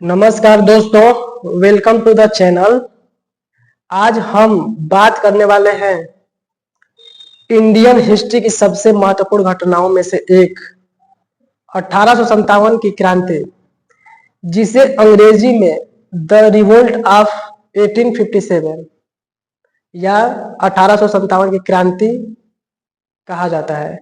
नमस्कार दोस्तों, welcome to the channel. आज हम बात करने वाले हैं इंडियन हिस्ट्री की सबसे महत्वपूर्ण घटनाओं में से एक 1857 की क्रांति, जिसे अंग्रेजी में द रिवोल्ट ऑफ 1857 या 1857 की क्रांति कहा जाता है।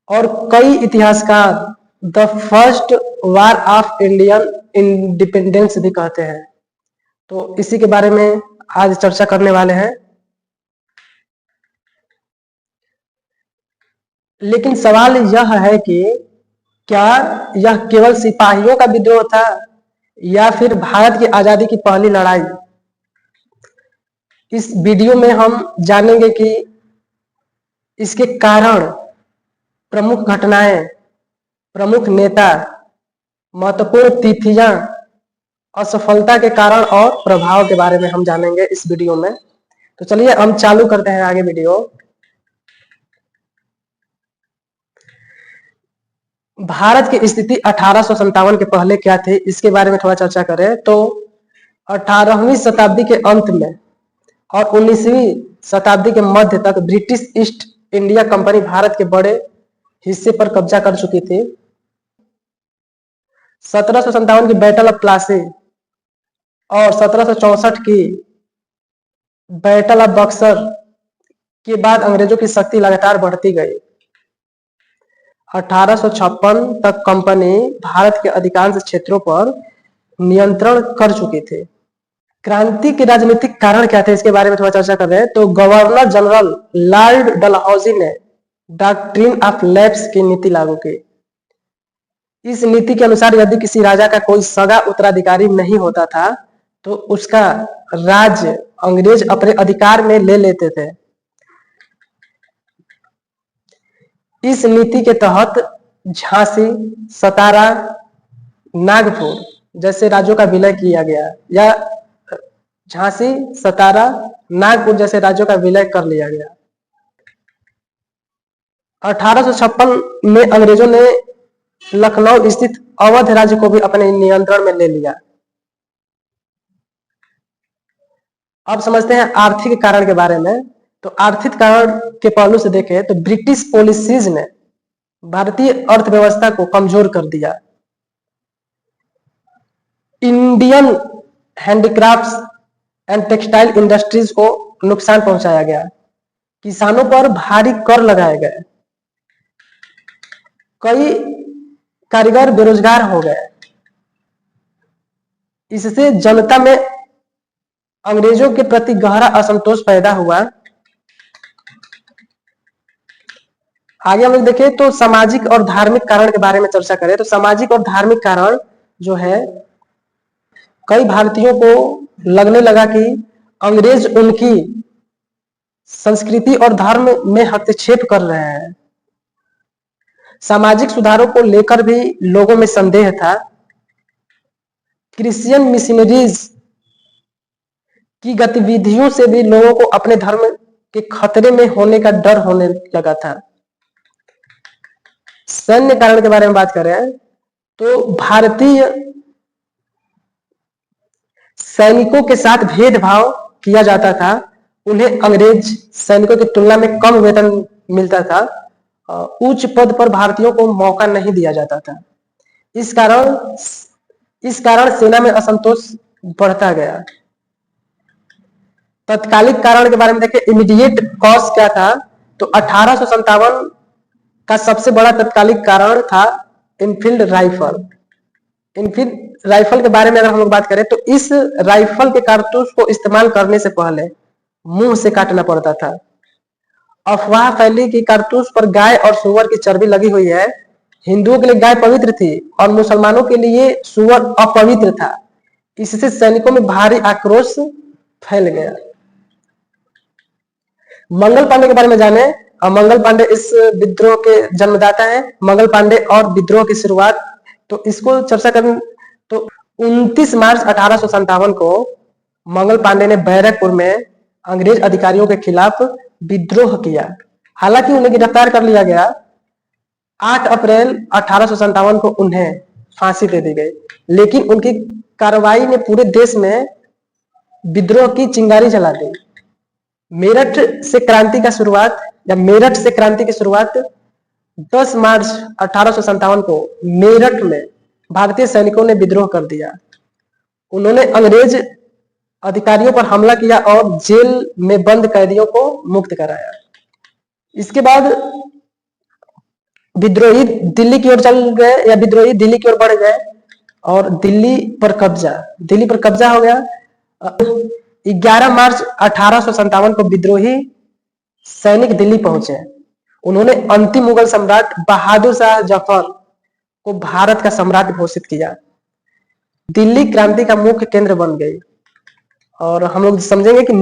और कई इतिहासकार the first war of Indian independence भी कहते हैं। तो इसी के बारे में आज चर्चा करने वाले हैं। लेकिन सवाल यह है कि क्या यह केवल सिपाहियों का विद्रोह था या फिर भारत की आजादी की पहली लड़ाई। इस वीडियो में हम जानेंगे कि इसके कारण, प्रमुख घटनाएं, प्रमुख नेता, महत्वपूर्ण तिथियां, असफलता के कारण और प्रभाव के बारे में हम जानेंगे इस वीडियो में। तो चलिए हम चालू करते हैं आगे वीडियो। भारत की स्थिति 1857 के पहले क्या थी, इसके बारे में थोड़ा चर्चा करें तो 18वीं शताब्दी के अंत में और 19वीं शताब्दी के मध्य तक British east India company Bharat के बड़े हिस्से पर कब्जा कर चुकी थी। 1757 की बैटल ऑफ प्लासी और 1764 की बैटल ऑफ बक्सर के बाद अंग्रेजों की शक्ति लगातार बढ़ती गई। 1856 तक कंपनी भारत के अधिकांश क्षेत्रों पर नियंत्रण कर चुकी थी। क्रांति के राजनीतिक कारण क्या थे, इसके बारे में थोड़ा चर्चा कर रहे हैं। तो गवर्नर जनरल लॉर्ड डलहौजी ने डॉक्ट्रिन ऑफ लैप्स की नीति लागू की। इस नीति के अनुसार यदि किसी राजा का कोई सगा उत्तराधिकारी नहीं होता था तो उसका राज्य अंग्रेज अपने अधिकार में ले लेते थे। इस नीति के तहत झांसी, सतारा, नागपुर जैसे राज्यों का विलय किया गया, या झांसी, सतारा, नागपुर जैसे राज्यों का विलय कर लिया गया। 1856 में अंग्रेजों ने लखनऊ स्थित अवध राज्य को भी अपने नियंत्रण में ले लिया। अब समझते हैं आर्थिक कारण के बारे में। तो आर्थिक कारण के पहलू से देखें तो ब्रिटिश पॉलिसीज ने भारतीय अर्थव्यवस्था को कमजोर कर दिया। Indian handicrafts and textile industries को नुकसान पहुंचाया गया। किसानों पर भारी कर लगाए गए। कई कारीगर बेरोजगार हो गए। इससे जनता में अंग्रेजों के प्रति गहरा असंतोष पैदा हुआ। आगे हम लोग देखें तो सामाजिक और धार्मिक कारण के बारे में चर्चा करें तो सामाजिक और धार्मिक कारण जो है, कई भारतीयों को लगने लगा कि अंग्रेज उनकी संस्कृति और धर्म में हस्तक्षेप कर रहे हैं। सामाजिक सुधारों को लेकर भी लोगों में संदेह था। क्रिश्चियन मिशनरीज की गतिविधियों से भी लोगों को अपने धर्म के खतरे में होने का डर होने लगा था। सैन्य कारण के बारे में बात करें तो भारतीय सैनिकों के साथ भेदभाव किया जाता था। उन्हें अंग्रेज सैनिकों की तुलना में कम वेतन मिलता था। उच्च पद पर भारतीयों को मौका नहीं दिया जाता था। इस कारण सेना में असंतोष बढ़ता गया। तत्कालिक कारण के बारे में देखें, इमीडिएट कॉज क्या था, तो 1857 का सबसे बड़ा तत्कालिक कारण था इनफील्ड राइफल। इनफील्ड राइफल के बारे में अगर हम लोग बात करें तो इस राइफल के कारतूस को इस्तेमाल करने से पहले मुंह से काटना पड़ता था। अफवाह फैली कि कारतूस पर गाय और सुअर की चर्बी लगी हुई है। हिंदुओं के लिए गाय पवित्र थी और मुसलमानों के लिए सुअर अपवित्र था। इससे सैनिकों में भारी आक्रोश फैल गया। मंगल पांडे के बारे में जाने। मंगल पांडे इस विद्रोह के जन्मदाता हैं। मंगल पांडे और विद्रोह की शुरुआत, तो इसको चर्चा करें तो 29 मार्च 1857 को मंगल पांडे ने बैरकपुर में अंग्रेज अधिकारियों के खिलाफ विद्रोह किया। हालांकि उन्हें गिरफ्तार कर लिया गया। 8 अप्रैल 1857 को उन्हें फांसी दे दी गई, लेकिन उनकी कार्रवाई ने पूरे देश में विद्रोह की चिंगारी जला दी। मेरठ से क्रांति का शुरुआत या मेरठ से क्रांति की शुरुआत 10 मार्च 1857 को मेरठ में भारतीय सैनिकों ने विद्रोह कर दिया। उन्होंने अंग्रेज अधिकारियों पर हमला किया और जेल में बंद कैदियों को मुक्त कराया। इसके बाद विद्रोही दिल्ली की ओर चल गए या विद्रोही दिल्ली की ओर बढ़ गए और दिल्ली पर कब्जा हो गया। 11 मार्च 1857 को विद्रोही सैनिक दिल्ली पहुंचे। उन्होंने अंतिम मुगल सम्राट बहादुर शाह जफर को भारत का सम्राट घोषित किया। दिल्ली क्रांति का मुख्य केंद्र बन गई। और हम लोग समझेंगे कि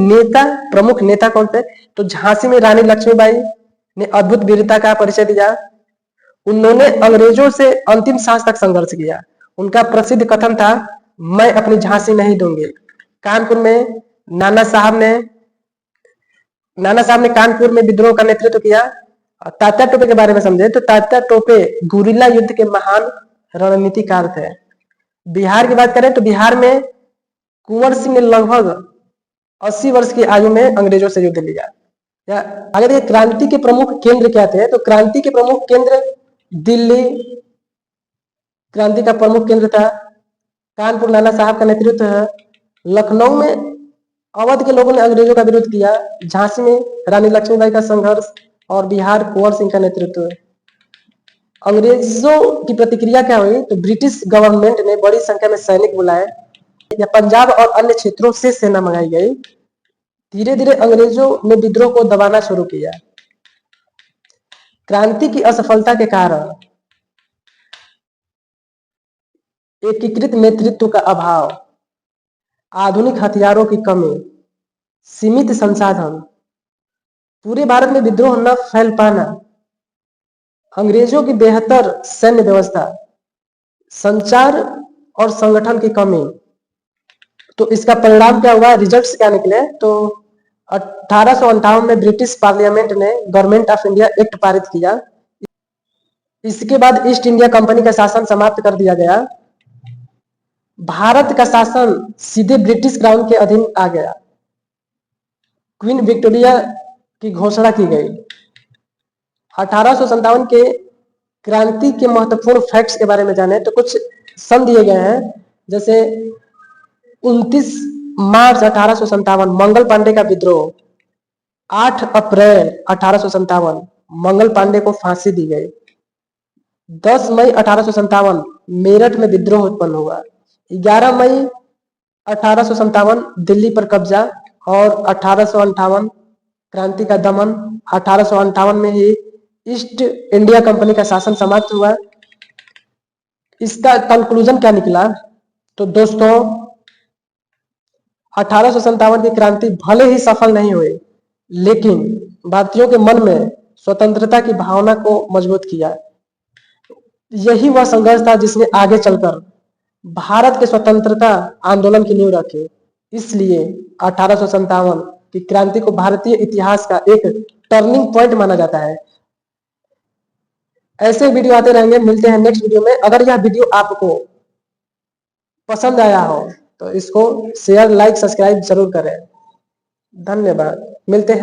प्रमुख नेता कौन थे। तो झांसी में रानी लक्ष्मीबाई ने अद्भुत वीरता का परिचय दिया। उन्होंने अंग्रेजों से अंतिम सांस तक संघर्ष किया। उनका प्रसिद्ध कथन था, मैं अपनी झांसी नहीं दूंगी। कानपुर में नाना साहब ने कानपुर में विद्रोह का नेतृत्व किया। तात्या टोपे के बारे में समझे तो तात्या टोपे गुरिल्ला युद्ध के महान रणनीतिकार थे। बिहार की बात करें तो बिहार में कुंवर सिंह ने लगभग 80 वर्ष की आयु में अंग्रेजों से युद्ध लिया। या अगर क्रांति के प्रमुख केंद्र क्या थे, तो क्रांति के प्रमुख केंद्र दिल्ली क्रांति का प्रमुख केंद्र था। कानपुर नाना साहब का नेतृत्व है। लखनऊ में अवध के लोगों ने अंग्रेजों का विरोध किया। झांसी में रानी लक्ष्मीबाई का संघर्ष और बिहार कुंवर सिंह का नेतृत्व। अंग्रेजों की प्रतिक्रिया क्या हुई, तो ब्रिटिश गवर्नमेंट ने बड़ी संख्या में सैनिक बुलाए या पंजाब और अन्य क्षेत्रों से सेना मंगाई गई। धीरे धीरे अंग्रेजों ने विद्रोह को दबाना शुरू किया। क्रांति की असफलता के कारण एकीकृत नेतृत्व का अभाव, आधुनिक हथियारों की कमी, सीमित संसाधन, पूरे भारत में विद्रोह न फैल पाना, अंग्रेजों की बेहतर सैन्य व्यवस्था, संचार और संगठन की कमी। तो इसका परिणाम क्या हुआ, रिजल्ट्स क्या निकले, तो 1858 में ब्रिटिश पार्लियामेंट ने गवर्नमेंट ऑफ इंडिया एक्ट पारित किया। इसके बाद ईस्ट इंडिया कंपनी का शासन समाप्त कर दिया गया। भारत का शासन सीधे ब्रिटिश क्राउन के अधीन आ गया। क्वीन विक्टोरिया की घोषणा की गई। 1857 के क्रांति के महत्वपूर्ण फैक्ट्स के बारे में जाने तो कुछ सन दिए गए हैं। जैसे 29 मार्च 1857 मंगल पांडे का विद्रोह। 8 अप्रैल 1857 मंगल पांडे को फांसी दी गई। 10 मई 1857 मेरठ में विद्रोह उत्पन्न हुआ। 11 मई 1857 दिल्ली पर कब्जा और 1858 क्रांति का दमन। 1858 में ही ईस्ट इंडिया कंपनी का शासन समाप्त हुआ। इसका कंक्लूजन क्या निकला, तो दोस्तों 1857 की क्रांति भले ही सफल नहीं हुई, लेकिन भारतीयों के मन में स्वतंत्रता की भावना को मजबूत किया। यही वह संघर्ष था जिसने आगे चलकर भारत के स्वतंत्रता आंदोलन की नींव रखी। इसलिए 1857 की क्रांति को भारतीय इतिहास का एक टर्निंग पॉइंट माना जाता है। ऐसे वीडियो आते रहेंगे। मिलते हैं नेक्स्ट वीडियो में। अगर यह वीडियो आपको पसंद आया हो तो इसको शेयर, लाइक, सब्सक्राइब जरूर करें। धन्यवाद। मिलते हैं।